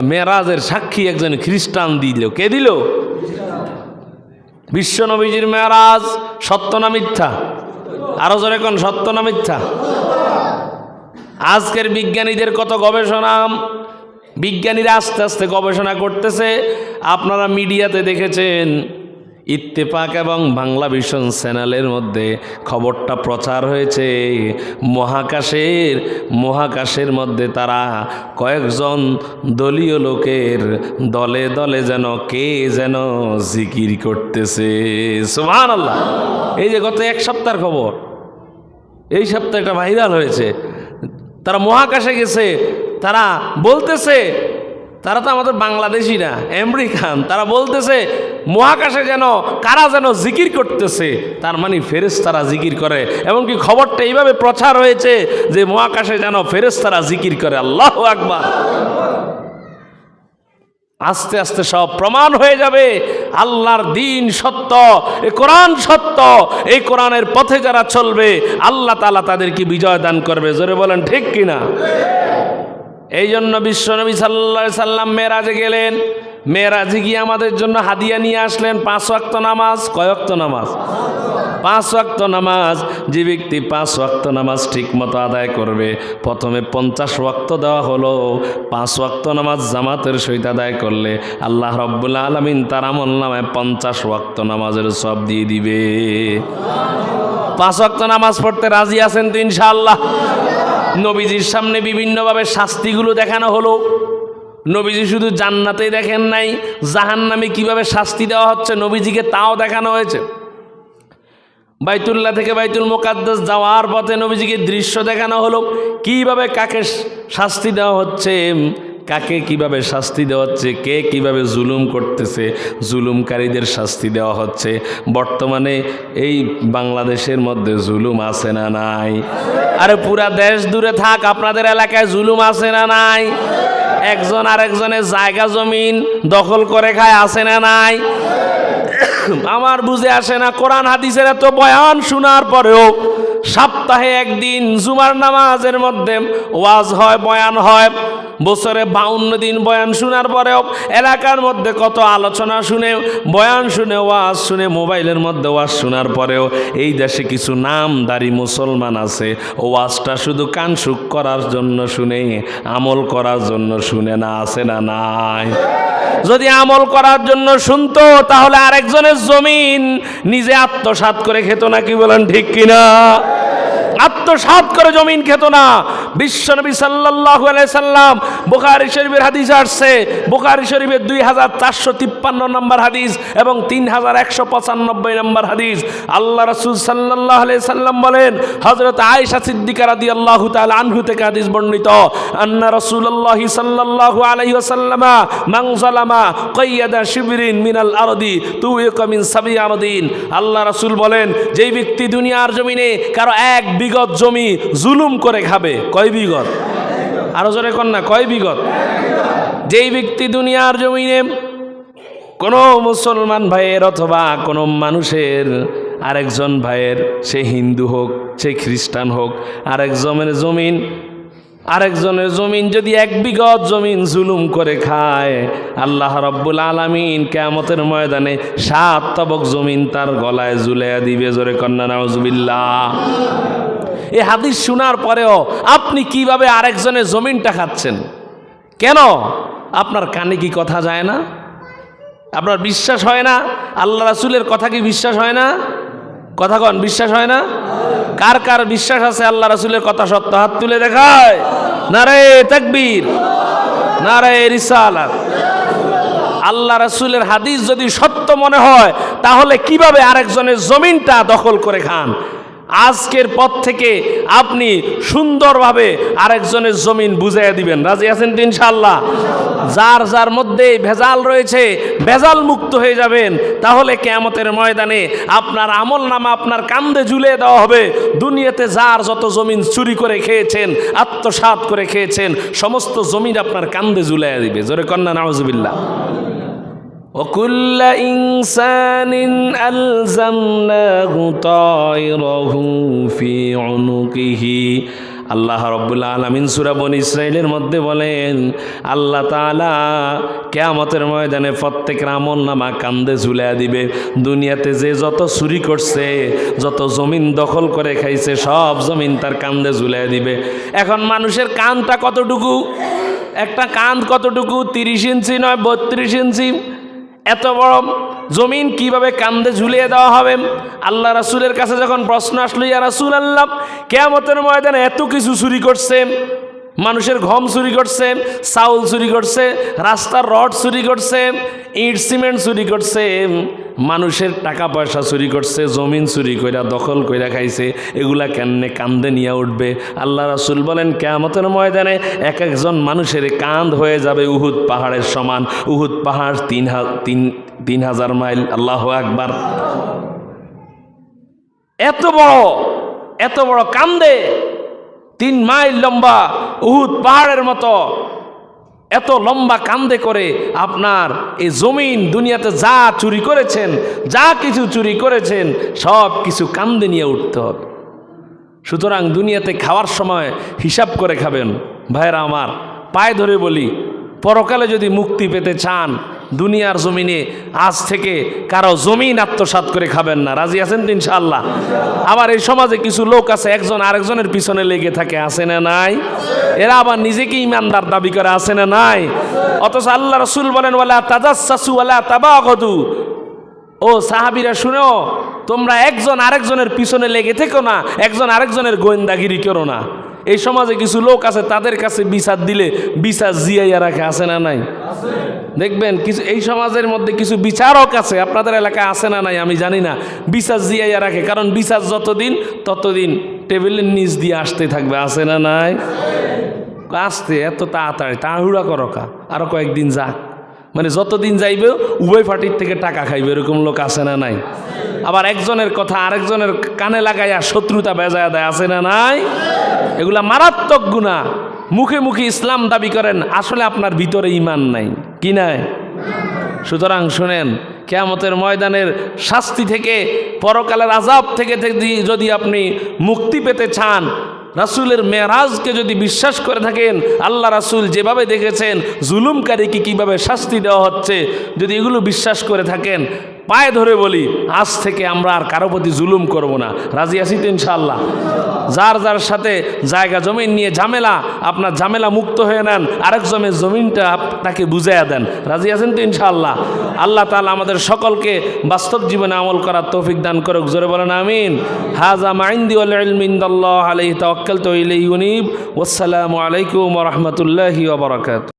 মেরাজের সাক্ষী একজন খ্রিস্টান দিল। কে দিল? বিশ্ব নবীজির মেরাজ সত্য না মিথ্যা? আরো জোরে কোন, সত্য না মিথ্যা? আজকের বিজ্ঞানীদের কত গবেষণা, বিজ্ঞানীরা আস্তে আস্তে গবেষণা করতেছে। আপনারা মিডিয়াতে দেখেছেন, ইত্তেফাক এবং বাংলা ভিশন চ্যানেলের মধ্যে খবরটা প্রচার হয়েছে। মহাকাশের মধ্যে তারা কয়েকজন দলীয় লোকের দলে দলে যেন কে যেন জিকির করতেছে। সুবহানাল্লাহ। এই যে গত এক সপ্তাহের খবর, এই সপ্তাহে এটা ভাইরাল হয়েছে। তারা মহাকাশে গেছে, তারা বলতেছে, তারা তো আমাদের বাংলাদেশি না, আমেরিকান। তারা বলতেছে মহাকাশে যেন কারা যেন জিকির করতেছে, তার মানে ফেরেশতারা জিকির করে। এমনকি খবরটা এইভাবে প্রচার হয়েছে যে মহাকাশে যেন ফেরেশতারা জিকির করে। আল্লাহু আকবার। আস্তে আস্তে সব প্রমাণ হয়ে যাবে আল্লাহর দ্বীন সত্য, এই কোরআন সত্য। এই কোরআনের পথে যারা চলবে আল্লাহ তাআলা তাদেরকে বিজয় দান করবে। জোরে বলেন ঠিক কিনা? এই জন্য বিশ্বনবী সাল্লাল্লাহু আলাইহি সাল্লাম মেরাজে গেলেন। মেরাজে গিয়ে আমাদের জন্য হাদিয়া নিয়ে আসলেন 5 ওয়াক্ত নামাজ। কয় ওয়াক্ত নামাজ? 5 ওয়াক্ত নামাজ। যে ব্যক্তি 5 ওয়াক্ত নামাজ ঠিক মতো আদায় করবে, প্রথমে 50 ওয়াক্ত দেওয়া হলো। 5 ওয়াক্ত নামাজ জামাতের সহিত আদায় করলে আল্লাহ রাব্বুল আলামিন তার আমলনামায় 50 ওয়াক্ত নামাজের সওয়াব দিয়ে দিবে। 5 ওয়াক্ত নামাজ পড়তে রাজি আছেন তো ইনশাআল্লাহ? নবীজির সামনে বিভিন্নভাবে শাস্তিগুলো দেখানো হলো। নবীজি শুধু জান্নাতেই দেখেন নাই, জাহান্নামে কিভাবে শাস্তি দেওয়া হচ্ছে নবীজিকে তাও দেখানো হয়েছে। বাইতুল্লাহ থেকে বাইতুল মুকাদ্দাস যাওয়ার পথে নবীজিকে দৃশ্য দেখানো হলো, কিভাবে কাকে শাস্তি দেওয়া হচ্ছে, কাকে কিভাবে শাস্তি দেওয়া হচ্ছে, কে কিভাবে জুলুম করতেছে, জুলুমকারীদের শাস্তি দেওয়া হচ্ছে। বর্তমানে এই বাংলাদেশের মধ্যে জুলুম আছে না নাই? আরে পুরা দেশ দূরে থাক, আপনাদের এলাকায় জুলুম আছে না নাই? একজন আরেকজনের জায়গা জমিন দখল করে খায়, আছে না নাই? আমার বুঝে আসে না, কোরআন হাদিসের এত বয়ান শোনার পরেও সপ্তাহে একদিন জুমার নামাজের মধ্যে ওয়াজ হয়, বয়ান হয়। বছরে 52 দিন বয়ান শোনার পরেও এলাকার মধ্যে কত আলোচনা শুনে, বয়ান শুনে, ওয়াজ শুনে, মোবাইলের মধ্যে ওয়াজ শোনার পরেও এই দেশে কিছু নামধারী মুসলমান আছে, ওয়াজটা শুধু কান সুখ করার জন্য শুনে, আমল করার জন্য শুনে না, আছে না নাই? যদি আমল করার জন্য শুনতো তাহলে আরেকজনের জমিন নিজে আত্মসাৎ করে খেত না। কি বলেন ঠিক কিনা? আত্মসাৎ করে জমিন খেত না। বিশ্বনবী সাল্লাল্লাহু আলাইহি সাল্লাম, বুখারী শরীফের হাদিস আসছে, বুখারী শরীফের 2453 নম্বর হাদিস এবং 3195 নম্বর হাদিস। আল্লাহ রাসূল সাল্লাল্লাহু আলাইহি সাল্লাম বলেন, হযরত আয়েশা সিদ্দিকা রাদিয়াল্লাহু তাআলা আনহু থেকে হাদিস বর্ণিত, আন্না রাসূলুল্লাহ সাল্লাল্লাহু আলাইহি ওয়াসাল্লাম মান যালামা কাইয়াদা শিবরিন মিনাল আরদি তুইকা মিন সাবি আরদিন। আল্লাহ রাসূল বলেন, যেই ব্যক্তি দুনিয়ার জমিনে কারো 1 বিঘত জমি জুলুম করে খাবে, কয় বিঘত? আরো জোরে কোন না, কয় বিঘত? যেই ব্যক্তি দুনিয়ার জমিনে কোনো মুসলমান ভাইয়ের অথবা কোনো মানুষের, আরেকজন ভাইয়ের, সে হিন্দু হোক, সে খ্রিস্টান হোক, আরেকজনের জমিন যদি 1 বিঘত জমিন জুলুম করে খায়, আল্লাহ রাব্বুল আলামিন কিয়ামতের ময়দানে 7 তবক জমিন তার গলায় ঝুলাইয়া দিবে। জোরে কন্না নাউজুবিল্লাহ। এই হাদিস শোনার পরেও আপনি কিভাবে আরেকজনের জমিনটা খাচ্ছেন? কেন? আপনার কানে কি কথা যায় না? আপনার বিশ্বাস হয় না? আল্লাহ রাসূলের কথা কি বিশ্বাস হয় না? কথা কন, বিশ্বাস হয় না? কার কার বিশ্বাস আছে আল্লাহ রাসূলের কথা সত্য? হাত তুলে দেখায়। নারে তাকবীর, নারে রিসালাত। আল্লাহ রাসূলের হাদিস যদি সত্য মনে হয় তাহলে কিভাবে আরেকজনের জমিনটা দখল করে খান? আজকের পর থেকে আপনি সুন্দরভাবে আরেকজনের জমিন বুঝাইয়া দিবেন। রাজি আছেন তো ইনশাআল্লাহ? যার যার মধ্যে ভেজাল রয়েছে ভেজাল মুক্ত হয়ে যাবেন। তাহলে কিয়ামতের ময়দানে আপনার আমলনামা আপনার কাঁধে ঝুলিয়ে দেওয়া হবে। দুনিয়াতে যার যত জমিন চুরি করে খেয়েছেন, আত্মসাৎ করে খেয়েছেন, সমস্ত জমিন আপনার কাঁধে ঝুলাইয়া দিবে। জোরে কন্না নাউজুবিল্লাহ। وكل إنسان ألزمناه طائره في عنقه আল্লাহ রাব্বুল আলামিন সূরা বনী ইসরাঈলের মধ্যে বলেন, আল্লাহ তাআলা কিয়ামতের ময়দানে প্রত্যেকের আমলনামা কান্দে ঝুলাইয়া দিবে। দুনিয়াতে যে যত চুরি করছে, যত জমিন দখল করে খাইছে, সব জমিন তার কান্দে ঝুলাইয়া দিবে। এখন মানুষের কানটা কতটুকু? একটা কান কতটুকু? 30 ইঞ্চি নয়, 32 ইঞ্চি। এত বড় জমিন কিভাবে কান্দে ঝুলিয়ে দেওয়া হবে? আল্লাহ রাসূলের কাছে যখন প্রশ্ন আসলো, ইয়া রাসূলুল্লাহ, কিয়ামতের ময়দানে এত কিছু চুরি করছে, মানুষের ঘম চুরি করছে, চাউল চুরি করছে, রাস্তার রড চুরি করছে, ইট সিমেন্ট চুরি করছে, মানুষের টাকা পয়সা চুরি করছে, জমিন চুরি কইরা দখল কইরা খাইছে, এগুলা কেমনে কান্দে নিয়ে উঠবে? আল্লাহ রাসূল বলেন, কিয়ামতের ময়দানে এক একজন মানুষের কাঁধ হয়ে যাবে উহুদ পাহাড়ের সমান। উহুদ পাহাড় 3000 মাইল। আল্লাহু আকবার। এত বড় কান্দে, 3 মাইল লম্বা উহুদ পাহাড়ের মতো এত লম্বা কান্দে করে আপনার এই জমিন, দুনিয়াতে যা চুরি করেছেন, যা কিছু চুরি করেছেন, সব কিছু কান্দে নিয়ে উঠতে হবে। সুতরাং দুনিয়াতে খাওয়ার সময় হিসাব করে খাবেন। ভাইরা আমার, পায়ে ধরে বলি, পরকালে যদি মুক্তি পেতে চান, দুনিয়ার জমিনে আজ থেকে কারো জমিন আত্মসাৎ করে খাবেন না। রাজি আছেন তো ইনশাআল্লাহ? আবার এই সমাজে কিছু লোক আছে, একজন আরেকজনের পিছনে লেগে থাকে, আছে না নাই? এরা আবার নিজেকে ইমানদার দাবি করে, আছে না নাই? অথচ আল্লাহ রাসূল বলেন, ওয়ালা তাজাসসু ওয়ালা তাবাগাদু। ও সাহাবীরা শুনো, তোমরা একজন আরেকজনের পিছনে লেগে থেকো না, একজন আরেকজনের গোয়েন্দাগিরি করো না। এই সমাজে কিছু লোক আছে, তাদের কাছে বিচার দিলে বিচার জিয়াইয়া রাখে, আছে না নাই? দেখবেন কিছু এই সমাজের মধ্যে কিছু বিচারক আছে, আপনাদের এলাকায় আছে না নাই আমি জানি না, বিচার জিয়াইয়া রাখে। কারণ বিচার যতদিন ততদিন টেবিলের নিচ দিয়ে আসতে থাকবে, আছে না নাই? আসতে এত তাড়াতাড়ি তাড়াহুড়া করো কা, আরো কয়েকদিন যাক, মানে যতদিন যাইবে উভয় পার্টির থেকে টাকা খাইবে, এরকম লোক আছে না নাই? আবার একজনের কথা আরেকজনের কানে লাগাইয়া শত্রুতা বেজায়া দেয়, আছে না নাই? এগুলা মারাত্মক গুনাহ। মুখে মুখে ইসলাম দাবি করেন, আসলে আপনার ভিতরে ঈমান নাই, কি নাই? সুতরাং শুনেন, কিয়ামতের ময়দানের শাস্তি থেকে, পরকালের আযাব থেকে যদি আপনি মুক্তি পেতে চান, রাসূলের মেরাজকে যদি বিশ্বাস করে থাকেন, আল্লাহ রাসূল যেভাবে দেখেছেন জুলুমকারীকে কিভাবে শাস্তি দেওয়া হচ্ছে, যদি এগুলো বিশ্বাস করে থাকেন, পায়ে ধরে বলি, আজ থেকে আমরা আর কারো প্রতি জুলুম করব না। রাজি আছি তো ইনশাআল্লাহ? যার যার সাথে জায়গা জমিন নিয়ে ঝামেলা, আপনার ঝামেলা মুক্ত হয়ে নেন, আরেকজনের জমিনটা তাকে বুঝাইয়া দেন। রাজি আছেন তো ইনশাআল্লাহ? আল্লাহ তাআলা আমাদের সকলকে বাস্তব জীবনে আমল করার তৌফিক দান করুক। জোরে বলেন আমিন। হাযা মা ইনদি ওয়াল ইলমু ইনদাল্লাহ আলাইহি তাওয়াক্কালতু ইলাইহি উনীব। ওয়াসসালামু আলাইকুম ওয়া রাহমাতুল্লাহি ওয়া বারাকাতুহু।